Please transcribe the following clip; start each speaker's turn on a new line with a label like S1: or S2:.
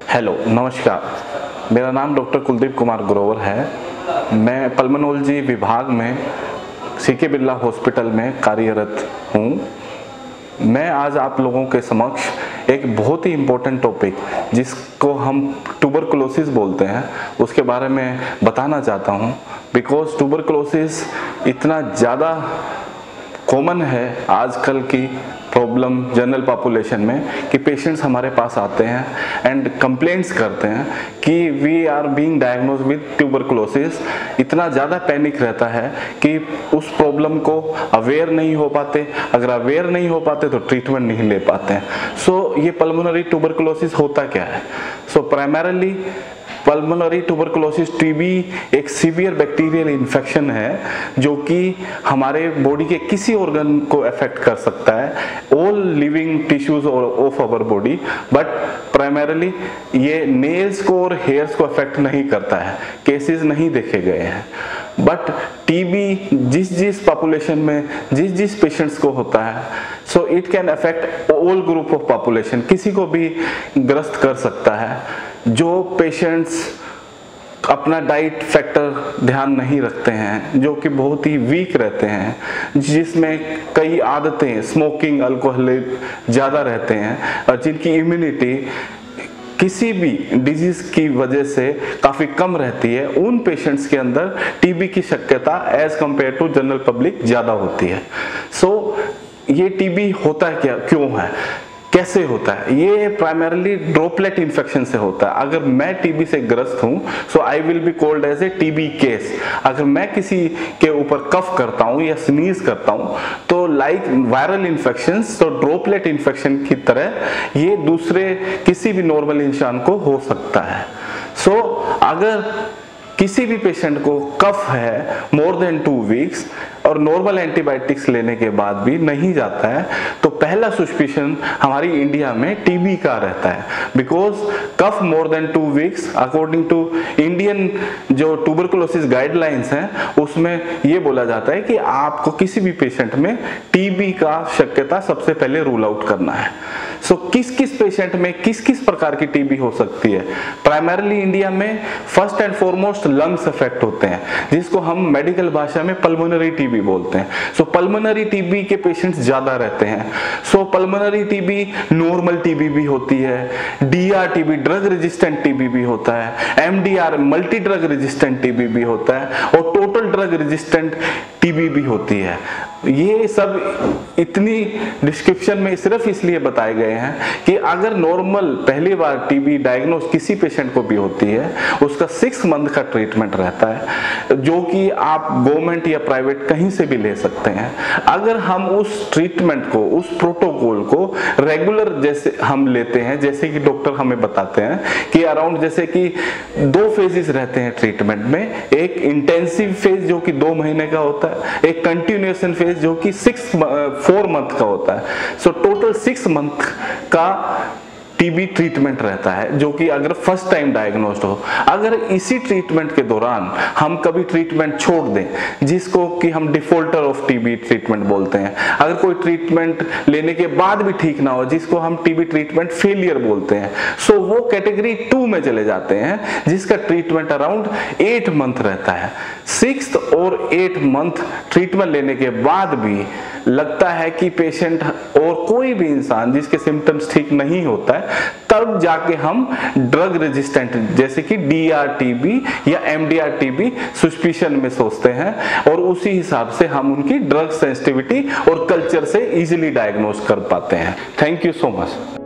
S1: Hello, नमस्कार। मेरा नाम डॉक्टर कुलदीप कुमार ग्रोवर है। मैं पल्मोनोलॉजी विभाग में सीके बिरला हॉस्पिटल में कार्यरत हूँ। मैं आज आप लोगों के समक्ष एक बहुत ही इम्पोर्टेंट टॉपिक जिसको हम ट्यूबरकुलोसिस बोलते हैं उसके बारे में बताना चाहता हूँ। बिकॉज ट्यूबरकुलोसिस इतना ज़्यादा कॉमन है आजकल की प्रॉब्लम जनरल पॉपुलेशन में कि पेशेंट्स हमारे पास आते हैं एंड कंप्लेंट्स करते हैं कि we are being diagnosed with tuberculosis. इतना ज़्यादा पैनिक रहता है कि उस प्रॉब्लम को अवेयर नहीं हो पाते। अगर अवेयर नहीं हो पाते तो ट्रीटमेंट नहीं ले पाते हैं। सो ये पल्मोनरी ट्यूबरकुलोसिस होता क्या है? सो प्राइमरली पल्मोनरी ट्यूबरकुलोसिस टीबी एक सीवियर बैक्टीरियल इन्फेक्शन है जो कि हमारे बॉडी के किसी ऑर्गन को अफेक्ट कर सकता है, all living tissues of our body, but primarily ये नेल्स को और हेयर्स को अफेक्ट नहीं करता है। केसेस नहीं देखे गए हैं। बट टीबी जिस पॉपुलेशन में जिस पेशेंट्स को होता है, so it can affect all group of population, किसी को भी ग्रस्त कर सकता है। जो पेशेंट्स अपना डाइट फैक्टर ध्यान नहीं रखते हैं, जो कि बहुत ही वीक रहते हैं, जिसमें कई आदतें स्मोकिंग अल्कोहलिक ज़्यादा रहते हैं और जिनकी इम्यूनिटी किसी भी डिजीज की वजह से काफ़ी कम रहती है, उन पेशेंट्स के अंदर टीबी की शक्यता as compare to general public ज़्यादा होती है। सो ये टीबी होता क्या, क्यों है, कैसे होता है? ये प्राइमरली ड्रॉपलेट इन्फेक्शन से होता है। अगर मैं टीबी से ग्रस्त हूं so I will be called as a TB case. अगर मैं किसी के ऊपर कफ करता हूं या स्नीज करता हूं तो लाइक वायरल इन्फेक्शन, तो ड्रॉपलेट इन्फेक्शन की तरह ये दूसरे किसी भी नॉर्मल इंसान को हो सकता है। सो अगर किसी भी पेशेंट को कफ है मोर देन 2 वीक्स और नॉर्मल एंटीबायोटिक्स लेने के बाद भी नहीं जाता है तो पहला सस्पिशन हमारी इंडिया में टीबी का रहता है। Because cough more than 2 weeks according to Indian जो ट्यूबरकुलोसिस गाइडलाइंस हैं उसमें ये बोला जाता है कि आपको किसी भी पेशेंट में टीबी का शक्यता सबसे पहले रूल आउट करना है। सो किस किस पेशेंट में किस किस प्रकार की टीबी हो सकती है? प्राइमरली इंडिया में first and foremost lungs affect होते हैं जिसको हम मेडिकल भाषा में पल्मोनरी टीबी बोलते हैं। सो पल्मोनरी टीबी के पेशेंट्स ज्यादा रहते हैं। So pulmonary TB normal TB भी होती है, DR TB drug resistant TB भी होता है, MDR multi drug resistant TB भी होता है और टोटल ड्रग रेजिस्टेंट टीबी भी होती है। ये सब इतनी डिस्क्रिप्शन में सिर्फ इसलिए बताए गए हैं कि अगर नॉर्मल पहली बार टीबी डायग्नोज किसी पेशेंट को भी होती है उसका 6 मंथ का ट्रीटमेंट रहता है जो कि आप गवर्नमेंट या प्राइवेट कहीं से भी ले सकते हैं। अगर हम उस ट्रीटमेंट को, उस प्रोटोकॉल को रेगुलर जैसे हम लेते हैं, जैसे कि डॉक्टर हमें बताते हैं कि अराउंड जैसे कि 2 फेजेस रहते हैं ट्रीटमेंट में, एक इंटेंसिव फेज जो कि 2 महीने का होता है, एक कंटिन्यूएशन फेज जो कि 4 मंथ का होता है। सो टोटल 6 मंथ का टीबी ट्रीटमेंट रहता है जो कि अगर फर्स्ट टाइम डायग्नोस्ड हो। अगर इसी ट्रीटमेंट के दौरान हम कभी ट्रीटमेंट छोड़ दें जिसको कि हम डिफॉल्टर ऑफ टीबी ट्रीटमेंट बोलते हैं, अगर कोई ट्रीटमेंट लेने के बाद भी ठीक ना हो जिसको हम टीबी ट्रीटमेंट फेलियर बोलते हैं, सो वो कैटेगरी 2 में चले जाते हैं जिसका ट्रीटमेंट अराउंड 8 मंथ रहता है। 6th और 8 मंथ ट्रीटमेंट लेने के बाद भी लगता है कि पेशेंट और कोई भी इंसान जिसके सिम्टम्स ठीक नहीं होता है तब जाके हम ड्रग रेजिस्टेंट जैसे कि डीआर-टीबी या एमडीआर-टीबी सस्पिशन में सोचते हैं और उसी हिसाब से हम उनकी ड्रग सेंसिटिविटी और कल्चर से इजीली डायग्नोज कर पाते हैं। Thank you so much.